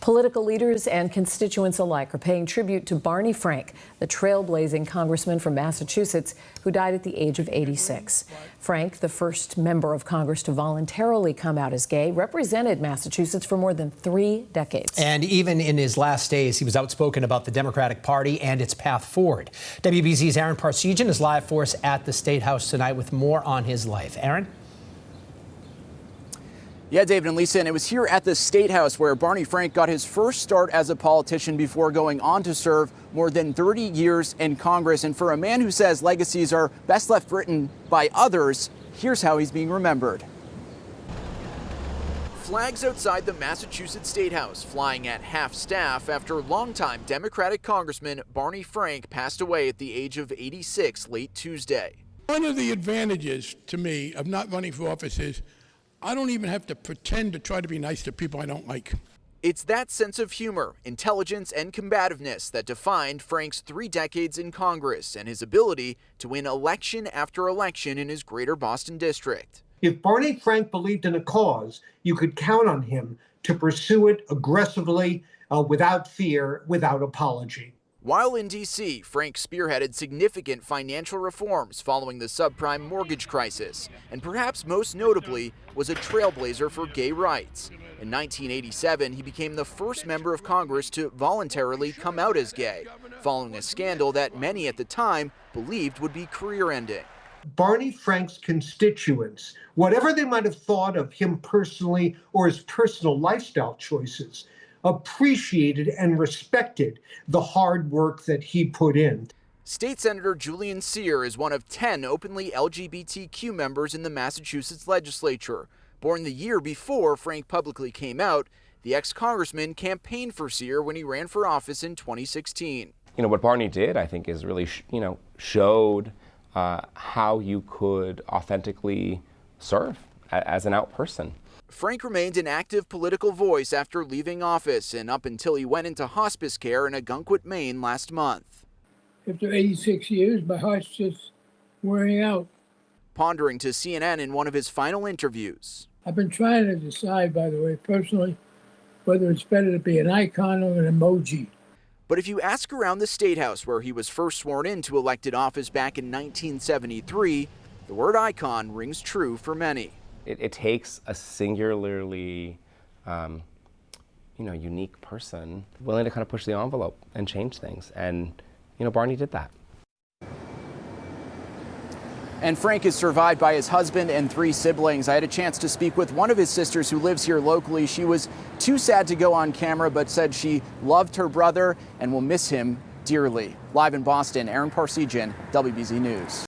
Political leaders and constituents alike are paying tribute to Barney Frank, the trailblazing congressman from Massachusetts who died at the age of 86. Frank, the first member of Congress to voluntarily come out as gay, represented Massachusetts for more than 3 decades. And even in his last days, he was outspoken about the Democratic Party and its path forward. WBZ's Aaron Parsegian is live for us at the State House tonight with more on his life. Aaron? Yeah, David and Lisa, and it was here at the State House where Barney Frank got his first start as a politician before going on to serve more than 30 years in Congress. And for a man who says legacies are best left written by others, here's how he's being remembered. Flags outside the Massachusetts State House flying at half staff after longtime Democratic Congressman Barney Frank passed away at the age of 86 late Tuesday. One of the advantages to me of not running for office is I don't even have to pretend to try to be nice to people I don't like. It's that sense of humor, intelligence, and combativeness that defined Frank's 3 decades in Congress and his ability to win election after election in his greater Boston district. If Barney Frank believed in a cause, you could count on him to pursue it aggressively, without fear, without apology. While in D.C., Frank spearheaded significant financial reforms following the subprime mortgage crisis, and perhaps most notably was a trailblazer for gay rights. In 1987, he became the first member of Congress to voluntarily come out as gay, following a scandal that many at the time believed would be career-ending. Barney Frank's constituents, whatever they might have thought of him personally or his personal lifestyle choices, appreciated and respected the hard work that he put in. State Senator Julian Cyr is one of 10 openly LGBTQ members in the Massachusetts legislature. Born the year before Frank publicly came out, the ex-congressman campaigned for Cyr when he ran for office in 2016. What Barney did, I think, is really, showed how you could authentically serve as an out person. Frank remained an active political voice after leaving office and up until he went into hospice care in Agunquit, Maine last month. After 86 years, my heart's just wearing out. Pondering to CNN in one of his final interviews. I've been trying to decide, by the way, personally, whether it's better to be an icon or an emoji. But if you ask around the State House where he was first sworn into elected office back in 1973, the word icon rings true for many. It takes a singularly, unique person willing to kind of push the envelope and change things. And, Barney did that. And Frank is survived by his husband and 3 siblings. I had a chance to speak with one of his sisters who lives here locally. She was too sad to go on camera, but said she loved her brother and will miss him dearly. Live in Boston, Aaron Parsegian, WBZ News.